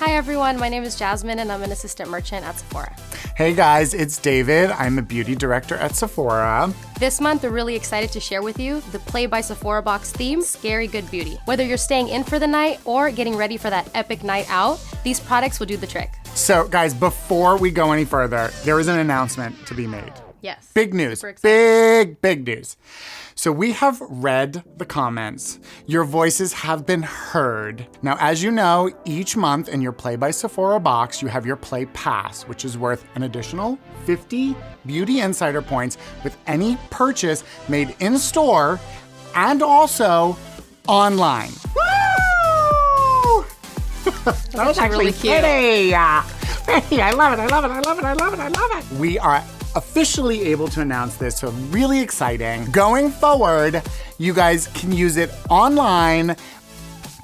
Hi everyone, my name is Jasmine and I'm an assistant merchant at Sephora. Hey guys, it's David. I'm a beauty director at Sephora. This month, we're really excited to share with you the Play by Sephora box theme, Scary Good Beauty. Whether you're staying in for the night or getting ready for that epic night out, these products will do the trick. So guys, before we go any further, there is an announcement to be made. Yes. Big news, big news. So we have read the comments. Your voices have been heard. Now, as you know, each month in your Play by Sephora box, you have your Play Pass, which is worth an additional 50 Beauty Insider points with any purchase made in store and also online. Woo! That was actually really cute. pretty. I love it. We are officially able to announce this, so really exciting. Going forward, you guys can use it online.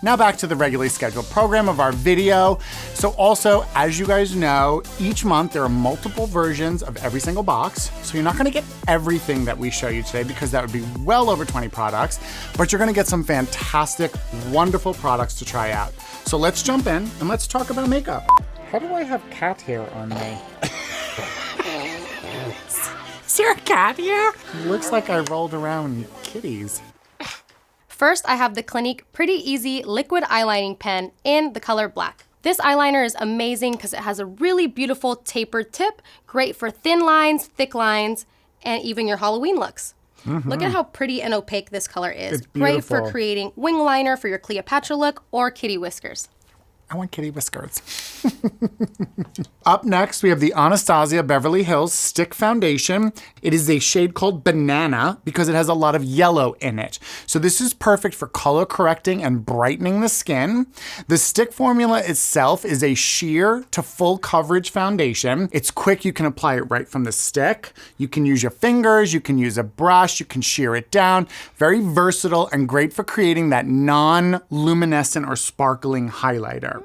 Now back to the regularly scheduled program of our video. So also, as you guys know, each month there are multiple versions of every single box. So you're not gonna get everything that we show you today because that would be well over 20 products, but you're gonna get some fantastic, wonderful products to try out. So let's jump in and let's talk about makeup. How do I have cat hair on me? Is there a cat here? Looks like I rolled around kitties. First, I have the Clinique Pretty Easy Liquid Eyelining Pen in the color black. This eyeliner is amazing because it has a really beautiful tapered tip, great for thin lines, thick lines, and even your Halloween looks. Look at how pretty and opaque this color is. It's great for beautiful. creating wing liner for your Cleopatra look or kitty whiskers. I want kitty whiskers. Up next, we have the Anastasia Beverly Hills Stick Foundation. It is a shade called Banana because it has a lot of yellow in it. So this is perfect for color correcting and brightening the skin. The stick formula itself is a sheer to full coverage foundation. It's quick, you can apply it right from the stick. You can use your fingers, you can use a brush, you can shear it down. Very versatile and great for creating that non-luminescent or sparkling highlighter.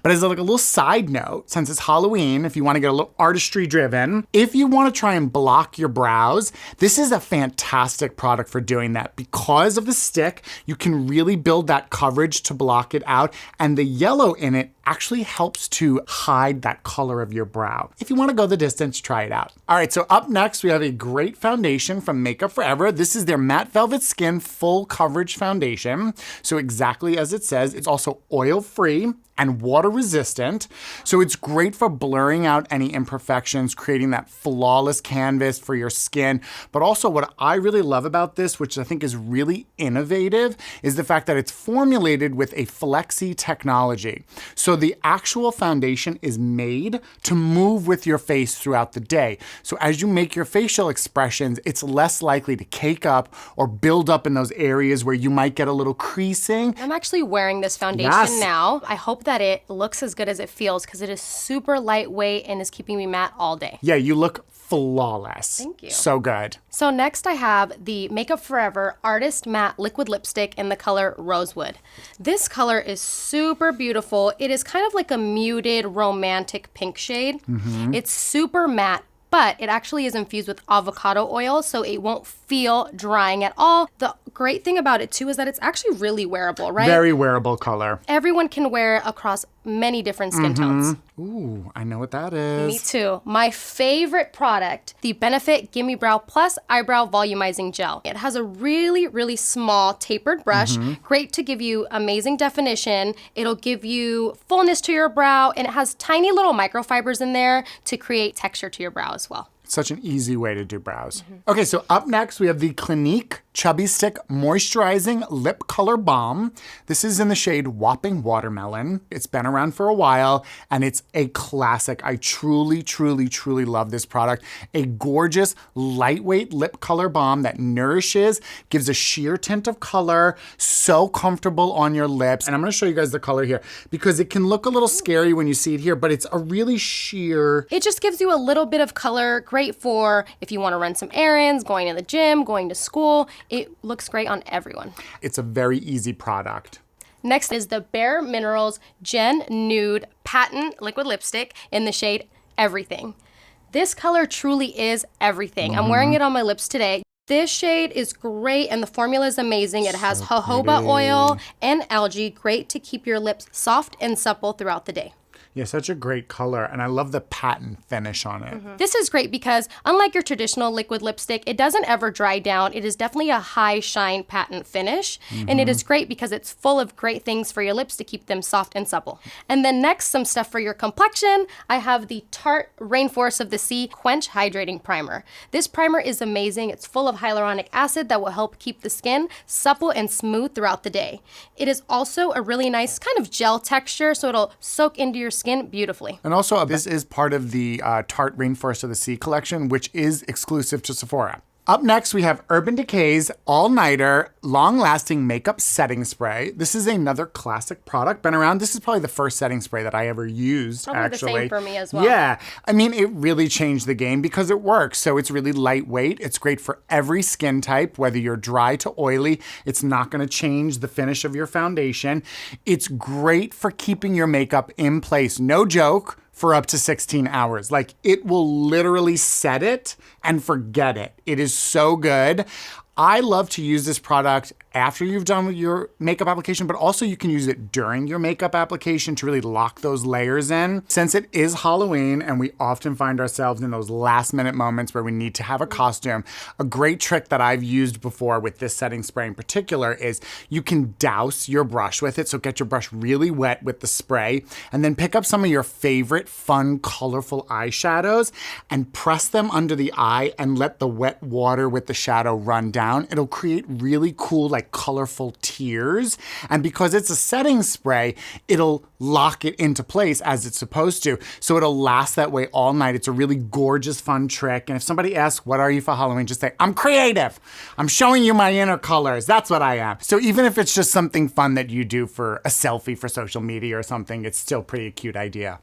But as like a little side note, since it's Halloween, if you want to get a little artistry driven, if you want to try and block your brows, this is a fantastic product for doing that. Because of the stick, you can really build that coverage to block it out, and the yellow in it actually helps to hide that color of your brow. If you want to go the distance, try it out. All right, so up next, we have a great foundation from Makeup Forever. This is their Matte Velvet Skin Full Coverage Foundation. So exactly as it says, it's also oil-free and water resistant. So it's great for blurring out any imperfections, creating that flawless canvas for your skin. But also what I really love about this, which I think is really innovative, is the fact that it's formulated with a flexi technology. So the actual foundation is made to move with your face throughout the day. So as you make your facial expressions, it's less likely to cake up or build up in those areas where you might get a little creasing. I'm actually wearing this foundation now. I hope that it looks as good as it feels because it is super lightweight and is keeping me matte all day. Yeah, you look flawless. Thank you. So good. So next I have the Makeup Forever Artist Matte Liquid Lipstick in the color Rosewood. This color is super beautiful. It is kind of like a muted romantic pink shade. It's super matte, but it actually is infused with avocado oil, so it won't feel drying at all. The great thing about it too is that it's actually really wearable, right? Very wearable color. Everyone can wear it across many different skin tones. Ooh, I know what that is. Me too. My favorite product, the Benefit Gimme Brow Plus Eyebrow Volumizing Gel. It has a really, really small tapered brush, great to give you amazing definition. It'll give you fullness to your brow, and it has tiny little microfibers in there to create texture to your brow as well. Such an easy way to do brows. Okay, so up next we have the Clinique Chubby Stick Moisturizing Lip Color Balm. This is in the shade Whopping Watermelon. It's been around for a while and it's a classic. I truly, truly, truly love this product. A gorgeous, lightweight lip color balm that nourishes, gives a sheer tint of color, so comfortable on your lips. And I'm gonna show you guys the color here because it can look a little scary when you see it here, but it's a really sheer. It just gives you a little bit of color, great for if you want to run some errands, going to the gym, going to school. It looks great on everyone. It's a very easy product. Next is the Bare Minerals Gen Nude Patent Liquid Lipstick in the shade Everything. This color truly is everything. I'm wearing it on my lips today. This shade is great and the formula is amazing. It has jojoba oil and algae, great to keep your lips soft and supple throughout the day. Yeah, such a great color, and I love the patent finish on it. This is great because unlike your traditional liquid lipstick, it doesn't ever dry down. It is definitely a high shine patent finish, and it is great because it's full of great things for your lips to keep them soft and supple. And then next, some stuff for your complexion. I have the Tarte Rainforest of the Sea Quench Hydrating Primer. This primer is amazing. It's full of hyaluronic acid that will help keep the skin supple and smooth throughout the day. It is also a really nice kind of gel texture, so it'll soak into your skin beautifully. And also, this is part of the Tarte Rainforest of the Sea collection, which is exclusive to Sephora. Up next, we have Urban Decay's All-Nighter Long-Lasting Makeup Setting Spray. This is another classic product, been around. This is probably the first setting spray that I ever used, Probably actually. the same for me as well. Yeah. I mean, it really changed the game because it works. So it's really lightweight. It's great for every skin type, whether you're dry to oily. It's not going to change the finish of your foundation. It's great for keeping your makeup in place. No joke. For up to 16 hours. Like, it will literally set it and forget it. It is so good. I love to use this product after you've done with your makeup application, but also you can use it during your makeup application to really lock those layers in. Since it is Halloween and we often find ourselves in those last minute moments where we need to have a costume, a great trick that I've used before with this setting spray in particular is you can douse your brush with it. So get your brush really wet with the spray and then pick up some of your favorite fun, colorful eyeshadows and press them under the eye and let the wet water with the shadow run down. It'll create really cool, like colorful tears. And because it's a setting spray, it'll lock it into place as it's supposed to. So it'll last that way all night. It's a really gorgeous, fun trick. And if somebody asks, what are you for Halloween? Just say, I'm creative. I'm showing you my inner colors. That's what I am. So even if it's just something fun that you do for a selfie for social media or something, it's still pretty a cute idea.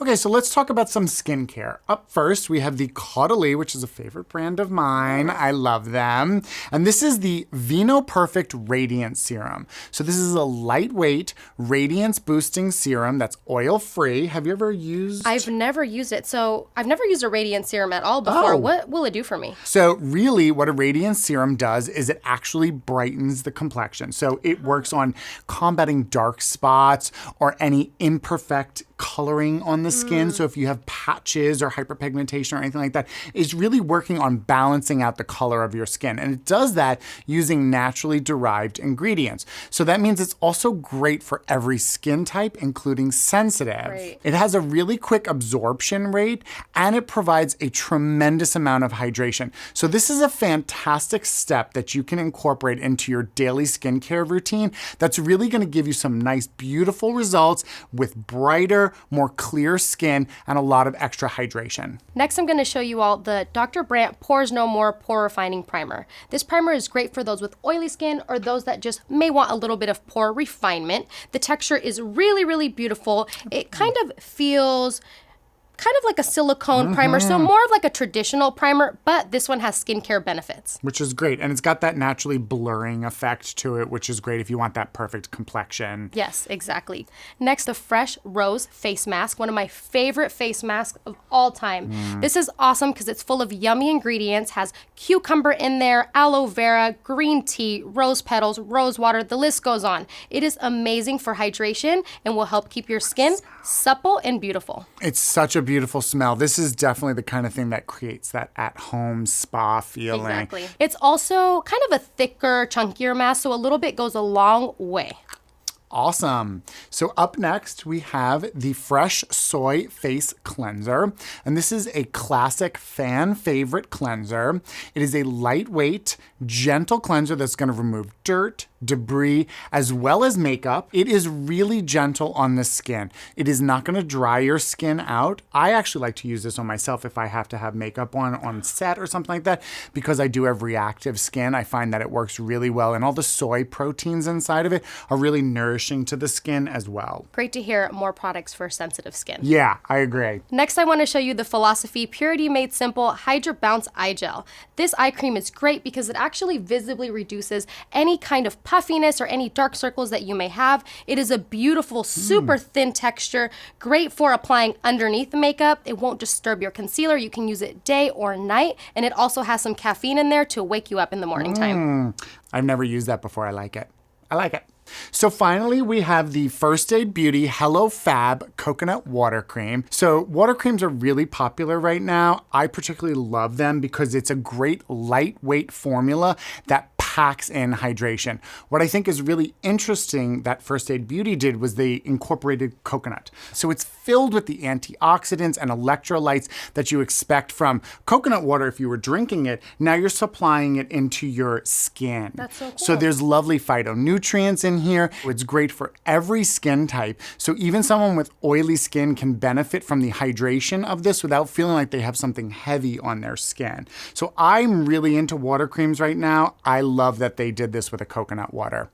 Okay, so let's talk about some skincare. Up first, we have the Caudalie, which is a favorite brand of mine. I love them. And this is the Vino Perfect Radiance Serum. So this is a lightweight, radiance boosting serum that's oil-free. Have you ever used? I've never used it. So I've never used a radiance serum at all before. Oh. What will it do for me? So really what a radiance serum does is it actually brightens the complexion. So it works on combating dark spots or any imperfect coloring on the skin. So if you have patches or hyperpigmentation or anything like that, it's really working on balancing out the color of your skin. And it does that using naturally derived ingredients. So that means it's also great for every skin type, including sensitive. Right. It has a really quick absorption rate and it provides a tremendous amount of hydration. So this is a fantastic step that you can incorporate into your daily skincare routine that's really going to give you some nice, beautiful results with brighter, more clear skin and a lot of extra hydration. Next, I'm going to show you all the Dr. Brandt Pores No More Pore Refining Primer. This primer is great for those with oily skin or those that just may want a little bit of pore refinement. The texture is really, really beautiful. It kind of feels kind of like a silicone primer, so more of like a traditional primer, but this one has skincare benefits. Which is great. And it's got that naturally blurring effect to it, which is great if you want that perfect complexion. Yes, exactly. Next, the Fresh Rose Face Mask, one of my favorite face masks of all time. This is awesome because it's full of yummy ingredients, has cucumber in there, aloe vera, green tea, rose petals, rose water, the list goes on. It is amazing for hydration and will help keep your skin supple and beautiful. It's such a beautiful smell. This is definitely the kind of thing that creates that at-home spa feeling. Exactly. It's also kind of a thicker, chunkier mask, so a little bit goes a long way. Awesome. So up next, we have the Fresh Soy Face Cleanser. And this is a classic fan favorite cleanser. It is a lightweight, gentle cleanser that's going to remove dirt, debris, as well as makeup. It is really gentle on the skin. It is not going to dry your skin out. I actually like to use this on myself if I have to have makeup on set or something like that, because I do have reactive skin. I find that it works really well, and all the soy proteins inside of it are really nourishing to the skin as well. Great to hear more products for sensitive skin. Yeah, I agree. Next, I want to show you the Philosophy Purity Made Simple Hydra Bounce Eye Gel. This eye cream is great because it actually visibly reduces any kind of puffiness or any dark circles that you may have. It is a beautiful, super thin texture, great for applying underneath the makeup. It won't disturb your concealer. You can use it day or night, and it also has some caffeine in there to wake you up in the morning time. I've never used that before. I like it. I like it. So finally, we have the First Aid Beauty Hello Fab Coconut Water Cream. So water creams are really popular right now. I particularly love them because it's a great lightweight formula that packs in hydration. What I think is really interesting that First Aid Beauty did was they incorporated coconut. So it's filled with the antioxidants and electrolytes that you expect from coconut water if you were drinking it. Now you're supplying it into your skin. That's so cool. So there's lovely phytonutrients in here. It's great for every skin type. So even someone with oily skin can benefit from the hydration of this without feeling like they have something heavy on their skin. So I'm really into water creams right now. I love that they did this with a coconut water.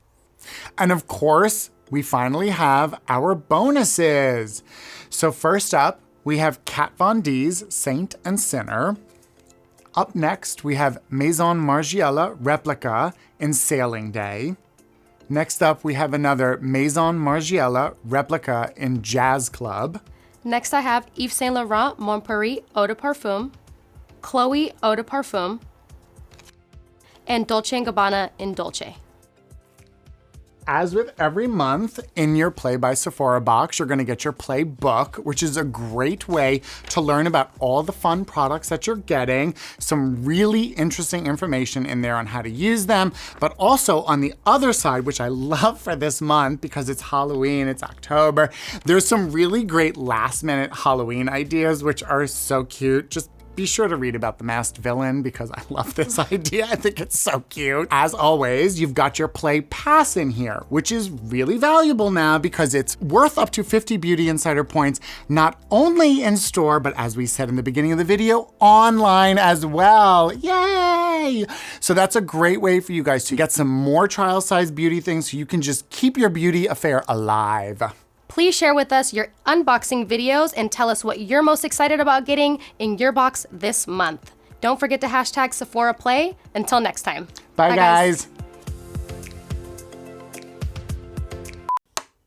And of course, we finally have our bonuses. So first up, we have Kat Von D's Saint and Sinner. Up next, we have Maison Margiela Replica in Sailing Day. Next up, we have another Maison Margiela Replica in Jazz Club. Next, I have Yves Saint Laurent Montparis Eau de Parfum, Chloe Eau de Parfum, and Dolce & Gabbana in Dolce. As with every month, in your Play by Sephora box, you're gonna get your Play book, which is a great way to learn about all the fun products that you're getting, some really interesting information in there on how to use them, but also on the other side, which I love for this month because it's Halloween, it's October, there's some really great last minute Halloween ideas, which are so cute. Just be sure to read about the masked villain because I love this idea. I think it's so cute. As always, you've got your Play Pass in here, which is really valuable now because it's worth up to 50 Beauty Insider points, not only in store, but as we said in the beginning of the video, online as well. Yay! So that's a great way for you guys to get some more trial size beauty things so you can just keep your beauty affair alive. Please share with us your unboxing videos and tell us what you're most excited about getting in your box this month. Don't forget to hashtag Sephora Play. Until next time. Bye guys.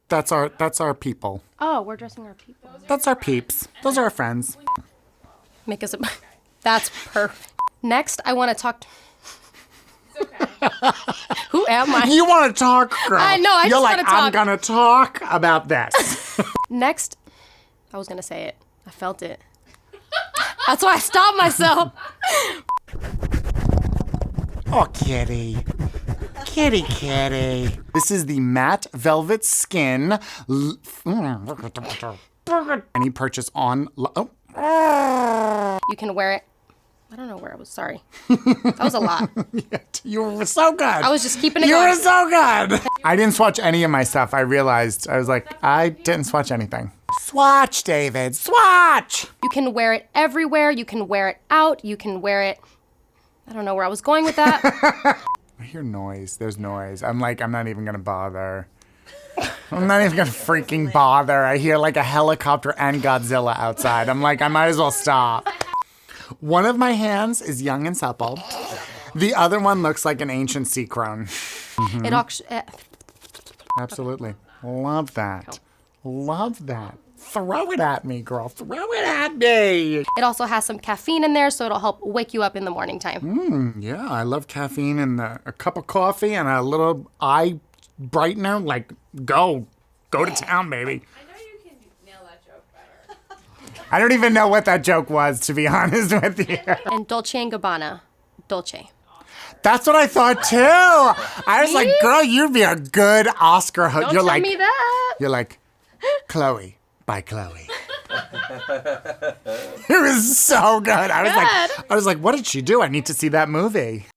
That's our people. Oh, we're dressing our people. That's our peeps. Those are our friends. Make us a... That's perfect. Next, I want to talk to... Who am I? You want to talk, girl. I know, I You're just like, want to talk. I'm going to talk about this. Next, I was going to say it. I felt it. That's why I stopped myself. Oh, kitty. Kitty, kitty. This is the Matte Velvet Skin. Any purchase on... Oh. You can wear it. I don't know where I was. Sorry. That was a lot. You were so good. I was just keeping it You going. were so good. I didn't swatch any of my stuff. I realized. I was like, I didn't swatch anything. Swatch, David. Swatch. You can wear it everywhere. You can wear it out. You can wear it... I don't know where I was going with that. I hear noise. There's noise. I'm like, I'm not even going to bother. I'm not even going to freaking bother. I hear like a helicopter and Godzilla outside. I'm like, I might as well stop. One of my hands is young and supple. The other one looks like an ancient sea crone. Mm-hmm. It actually... Absolutely. Love that. Love that. Throw it at me, girl. Throw it at me. It also has some caffeine in there, so it'll help wake you up in the morning time. Yeah, I love caffeine and a cup of coffee and a little eye brightener. Like, go to town, baby. I don't even know what that joke was, to be honest with you. And Dolce & Gabbana. Dolce. That's what I thought too. I was like, girl, you'd be a good Oscar host. Don't tell me that. You're like, Chloe by Chloe. It was so good. I was like, what did she do? I need to see that movie.